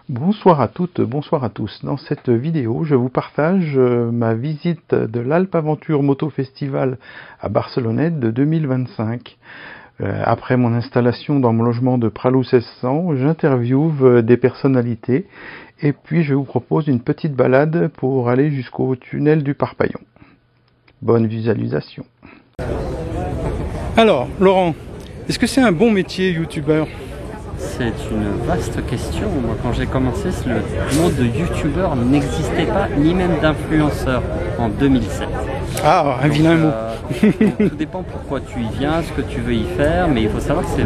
Bonsoir à toutes, bonsoir à tous. Dans cette vidéo, je vous partage ma visite de l'Alpaventure Moto Festival à Barcelonnette de 2025. Après mon installation dans mon logement de Pralou 1600, j'interviewe des personnalités et puis je vous propose une petite balade pour aller jusqu'au tunnel du Parpaillon. Bonne visualisation. Alors, Laurent, est-ce que c'est un bon métier, youtubeur ? C'est une vaste question. Moi, quand j'ai commencé, le monde de youtubeur n'existait pas, ni même d'influenceur en 2007. Ah, un vilain mot. Tout dépend pourquoi tu y viens, ce que tu veux y faire, mais il faut savoir que c'est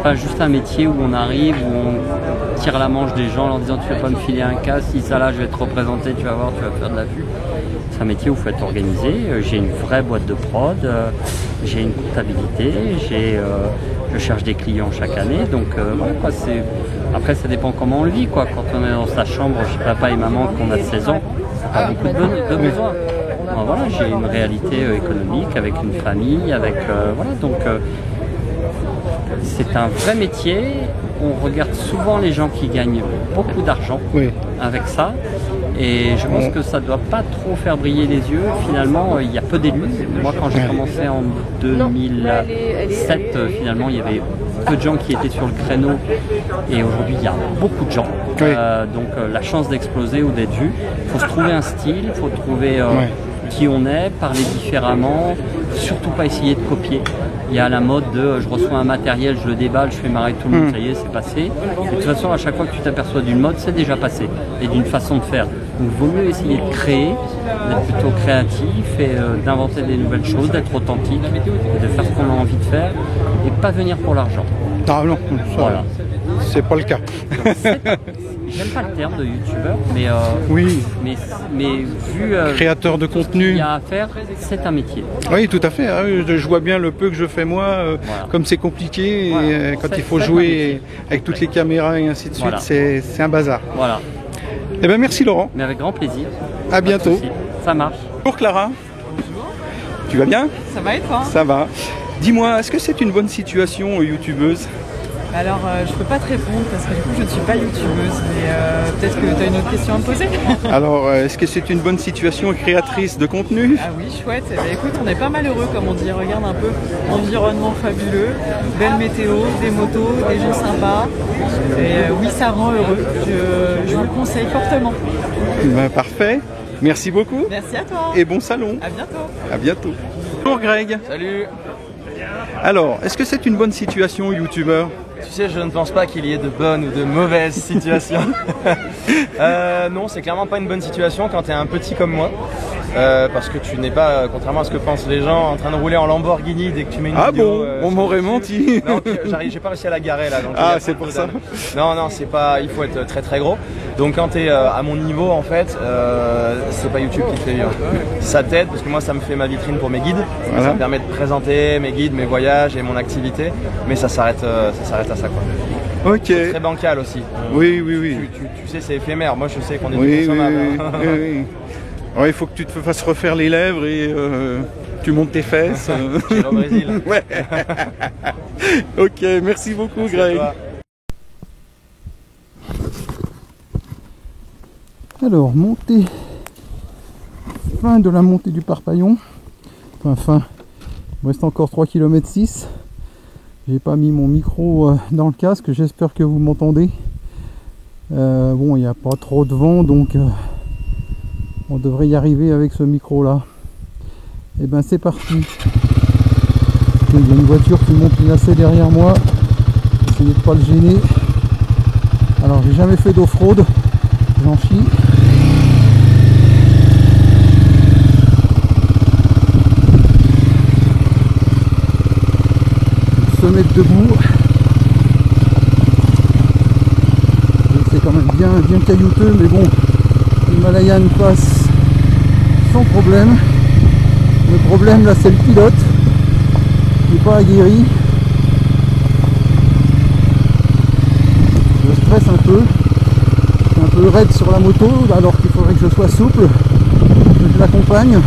pas juste un métier où on arrive, où on tire la manche des gens en leur disant tu vas pas me filer un casque, si ça là je vais te représenter, tu vas voir, tu vas faire de la vue. C'est un métier où il faut être organisé. J'ai une vraie boîte de prod, j'ai une comptabilité, je cherche des clients chaque année, donc voilà quoi, après ça dépend comment on le vit quoi. Quand on est dans sa chambre chez papa et maman qu'on a 16 ans, pas beaucoup de besoins. Voilà, j'ai une réalité économique avec une famille, voilà, donc c'est un vrai métier. On regarde souvent les gens qui gagnent beaucoup d'argent avec ça. Et je pense que ça ne doit pas trop faire briller les yeux. Finalement, il y a peu d'élus. Moi, quand j'ai commencé en 2007, finalement, il y avait peu de gens qui étaient sur le créneau. Et aujourd'hui, il y a beaucoup de gens. Donc, la chance d'exploser ou d'être vu. Il faut se trouver un style, il faut trouver qui on est, parler différemment. Surtout pas essayer de copier. Il y a la mode de je reçois un matériel, je le déballe, je fais marrer tout le monde, ça y est, c'est passé. Et de toute façon, à chaque fois que tu t'aperçois d'une mode, c'est déjà passé. Et d'une façon de faire. Donc il vaut mieux essayer de créer, d'être plutôt créatif et d'inventer des nouvelles choses, d'être authentique, et de faire ce qu'on a envie de faire et pas venir pour l'argent. Ah non, voilà. C'est pas le cas. J'aime pas le terme de youtubeur, mais vu créateur de contenu, ce qu'il y a à faire, c'est un métier. Oui, tout à fait. Je vois bien le peu que je fais moi, comme c'est compliqué, et quand il faut jouer avec toutes les caméras et ainsi de suite, c'est un bazar. Voilà. Eh bien, merci Laurent. Mais avec grand plaisir. À bientôt. Ça marche. Bonjour Clara. Bonjour. Tu vas bien? Ça va et toi? Ça va. Dis-moi, est-ce que c'est une bonne situation youtubeuse? Alors, je peux pas te répondre parce que du coup, je ne suis pas youtubeuse, mais peut-être que tu as une autre question à me poser. Alors, est-ce que c'est une bonne situation créatrice de contenu? Ah oui, chouette. Eh bien, écoute, on est pas mal heureux, comme on dit. Regarde un peu, environnement fabuleux, belle météo, des motos, des gens sympas. Et oui, ça rend heureux. Je vous le conseille fortement. Ben, parfait. Merci beaucoup. Merci à toi. Et bon salon. À bientôt. À bientôt. Bonjour Greg. Salut. Alors, est-ce que c'est une bonne situation youtubeur? Tu sais, je ne pense pas qu'il y ait de bonnes ou de mauvaises situations. Non, c'est clairement pas une bonne situation quand tu es un petit comme moi. Parce que tu n'es pas, contrairement à ce que pensent les gens, en train de rouler en Lamborghini dès que tu mets une vidéo. Ah bon, on m'aurait menti. Non, j'ai pas réussi à la garer là. Donc c'est pour ça. Non, c'est pas. Il faut être très très gros. Donc quand tu es à mon niveau, en fait, c'est pas YouTube qui te fait vivre. Ça t'aide parce que moi, ça me fait ma vitrine pour mes guides. Ça me permet de présenter mes guides, mes voyages et mon activité. Mais ça s'arrête à ça quoi. Ok. C'est très bancal aussi. Oui. Tu sais, c'est éphémère. Moi, je sais qu'on est du consommable. Oui. Alors, il faut que tu te fasses refaire les lèvres et tu montes tes fesses. J'irai au Brésil. Ouais. Ok, merci beaucoup Greg. Alors, fin de la montée du Parpaillon. Fin. Il me reste encore 3,6 km. J'ai pas mis mon micro dans le casque, j'espère que vous m'entendez. Bon, il n'y a pas trop de vent, donc on devrait y arriver avec ce micro là. Et ben c'est parti. Il y a une voiture qui monte assez derrière moi. Essayez de pas le gêner. Alors j'ai jamais fait d'off-road, j'en chie. Se mettre debout. C'est quand même bien caillouteux, mais bon, l'Himalaya passe sans problème. Le problème là, c'est le pilote qui n'est pas aguerri. Je stresse un peu. Je suis un peu raide sur la moto alors qu'il faudrait que je sois souple, que je l'accompagne.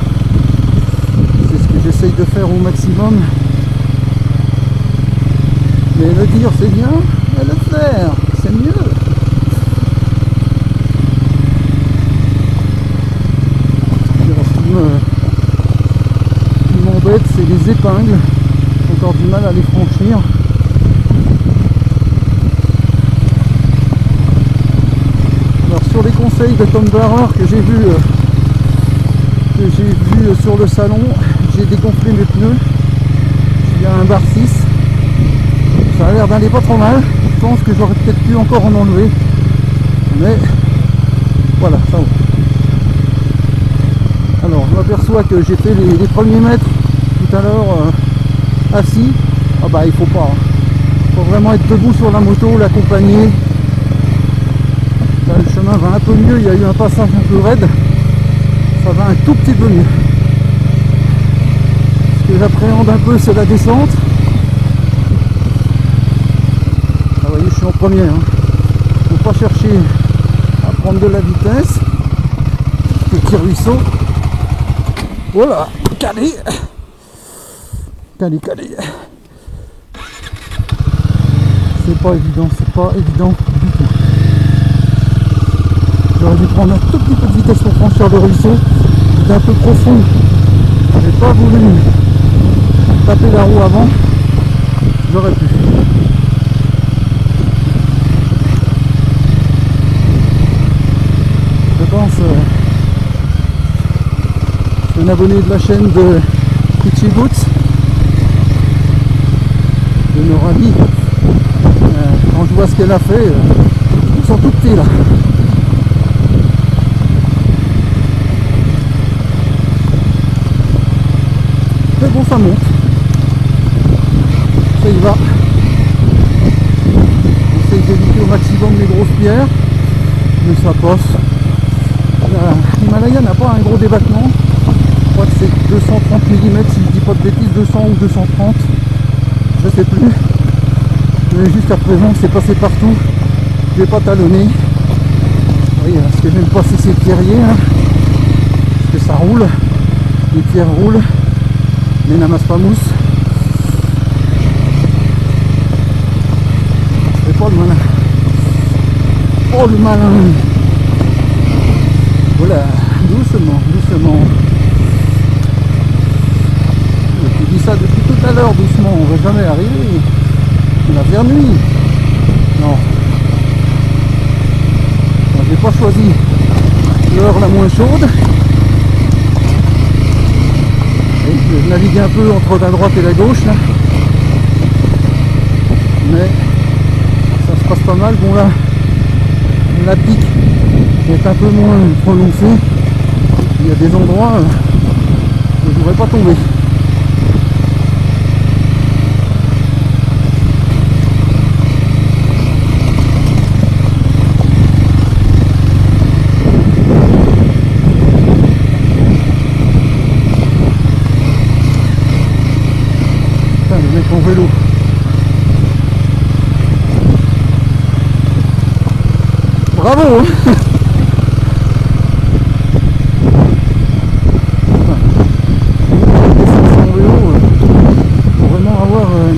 C'est ce que j'essaye de faire au maximum. Mais le dire c'est bien, mais le faire c'est mieux. épingles. J'ai encore du mal à les franchir. Alors sur les conseils de Tom Barrer que j'ai vu sur le salon, j'ai dégonflé mes pneus. Il y a un bar 6. Ça a l'air d'aller pas trop mal. Je pense que j'aurais peut-être pu encore en enlever. Mais voilà, ça va. Alors je m'aperçois que j'ai fait les premiers mètres tout à l'heure assis. Ah bah il faut pas. Il faut vraiment être debout sur la moto, l'accompagner. Là le chemin va un peu mieux, il y a eu un passage un peu raide. Ça va un tout petit peu mieux. Ce que j'appréhende un peu c'est la descente. Ah, vous voyez je suis en premier. Faut pas chercher à prendre de la vitesse. Petit ruisseau. Voilà, calé. Calé. C'est pas évident du tout. J'aurais dû prendre un tout petit peu de vitesse pour franchir le ruisseau. C'est un peu profond. J'ai pas voulu taper la roue avant. J'aurais pu. Je pense un abonné de la chaîne de Pitchy Boots de Noralie. Quand je vois ce qu'elle a fait, ils sont tout petits là. Mais bon, ça monte. Ça y va. J'essaye d'éviter au maximum les grosses pierres, mais ça passe. L'Himalaya n'a pas un gros débattement. Je crois que c'est 230 mm si je dis pas de bêtises, 200 ou 230, je sais plus. Mais jusqu'à présent c'est passé partout. Je vais pas talonner. Oui, ce que j'aime pas c'est ces pierriers, parce que ça roule, les pierres roulent, mais n'amassent pas mousse. C'est pas le malin. Oh le malin. Voilà, doucement. Je dis ça depuis tout à l'heure, doucement, on va jamais arriver. Il va faire nuit. Non. J'ai pas choisi l'heure la moins chaude. Et je navigue un peu entre la droite et la gauche là. Mais ça se passe pas mal. Bon là, la pique est un peu moins prononcée. Il y a des endroits où je ne voudrais pas tomber. Putain, le mec en vélo. Bravo hein.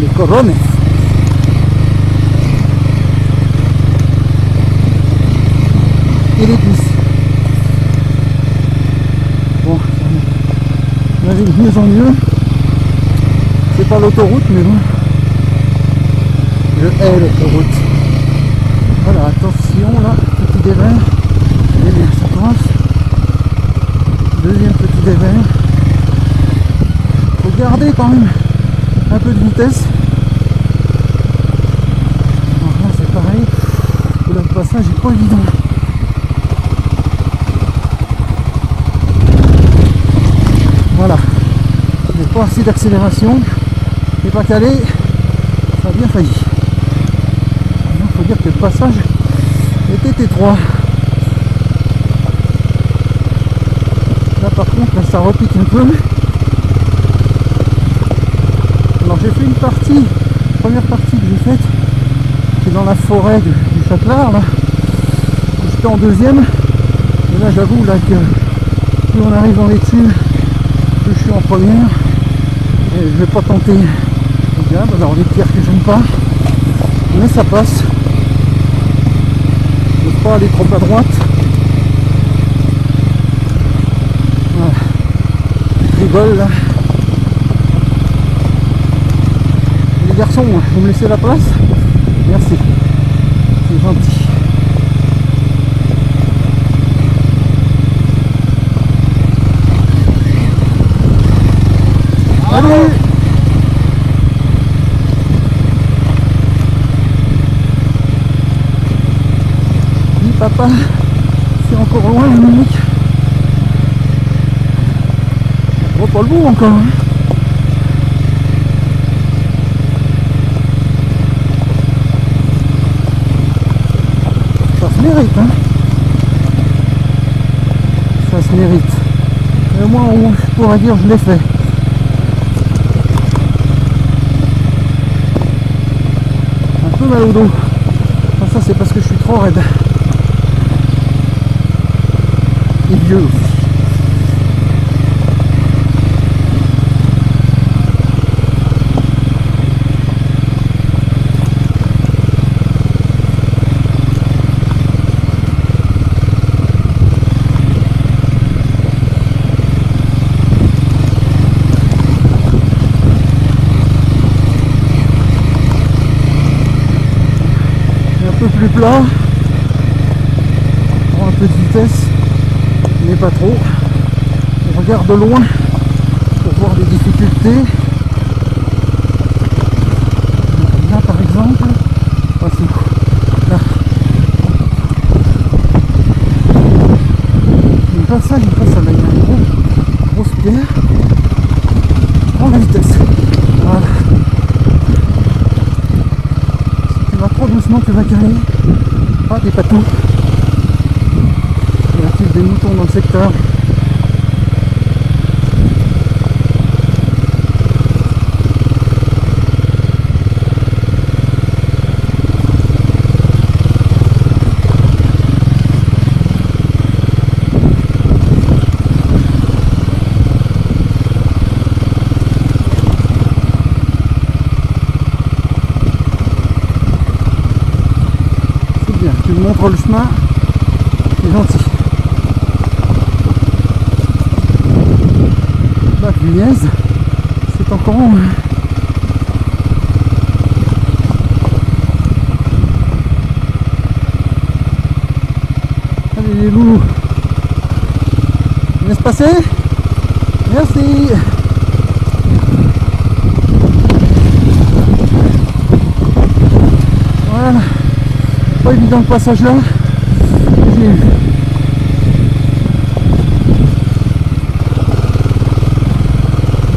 Les corones. Et les cuisses. Bon, on avait de mieux en mieux. C'est pas l'autoroute, mais bon. Je hais l'autoroute. Voilà, attention là, petit dévers. Et bien, ça commence. Deuxième petit dévers. Faut garder quand même un peu de vitesse. Alors là c'est pareil, le passage est pas évident. Voilà, j'ai pas assez d'accélération, j'ai pas calé, ça a bien failli. Il faut dire que le passage était étroit. Là par contre, là, ça repique un peu. Alors j'ai fait une partie, première partie que j'ai faite, qui est dans la forêt du Châtelard là. J'étais en deuxième, et là j'avoue là que plus on arrive dans les tuiles, plus je suis en première. Et je vais pas tenter le diable, alors les pierres que j'aime pas, mais ça passe. Je ne veux pas aller trop à droite. Voilà. Je rigole là. garçon, vous me laissez la place? Merci. C'est gentil. Allez! Dis papa, c'est encore loin le Munich. On voit pas le bout encore. Hein. Ça se mérite, hein. Ça se mérite. Et moi, je pourrais dire je l'ai fait. Un peu mal au dos. Enfin, ça c'est parce que je suis trop raide. Et vieux aussi. Plus plat, on prend un peu de vitesse, mais pas trop. On regarde de loin pour voir les difficultés. Là par exemple, là. Il n'y a pas ça, là, il y a une grosse pierre. Prends la vitesse. Voilà. Trop doucement, tu vas caler. Ah, des patous. Y a-t-il des moutons dans le secteur? Tu me montres le chemin, c'est gentil. Bah punaise, c'est encore long. Allez les loulous, laisse passer. Merci. Voilà. Pas évident le passage là, je l'ai eu.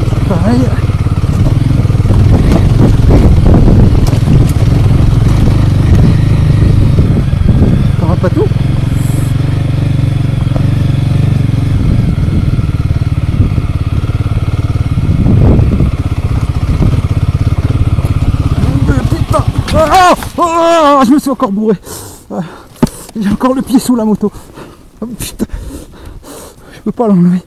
C'est pareil. T'auras pas tout. Oh, je me suis encore bourré. J'ai encore le pied sous la moto. Oh, putain. Je peux pas l'enlever.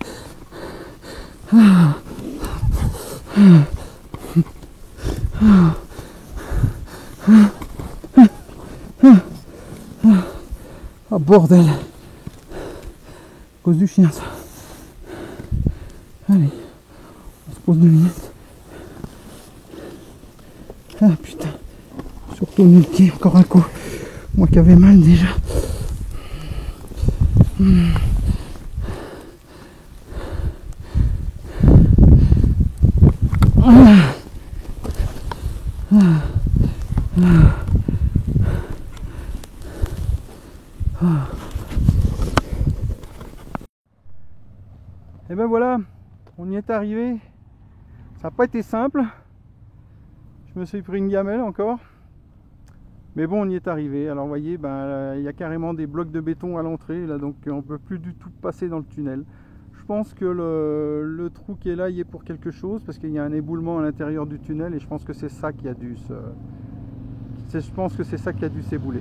Oh bordel. À cause du chien ça. Allez. On se pose 2 minutes. Ah putain. Surtout le pied, encore un coup. Moi qui avais mal déjà. Et ben voilà, on y est arrivé. Ça n'a pas été simple. Je me suis pris une gamelle encore. Mais bon, on y est arrivé. Alors vous voyez, ben, il y a carrément des blocs de béton à l'entrée, là, donc on ne peut plus du tout passer dans le tunnel. Je pense que le trou qui est là, il est pour quelque chose, parce qu'il y a un éboulement à l'intérieur du tunnel, et je pense que c'est ça qui a dû s'ébouler.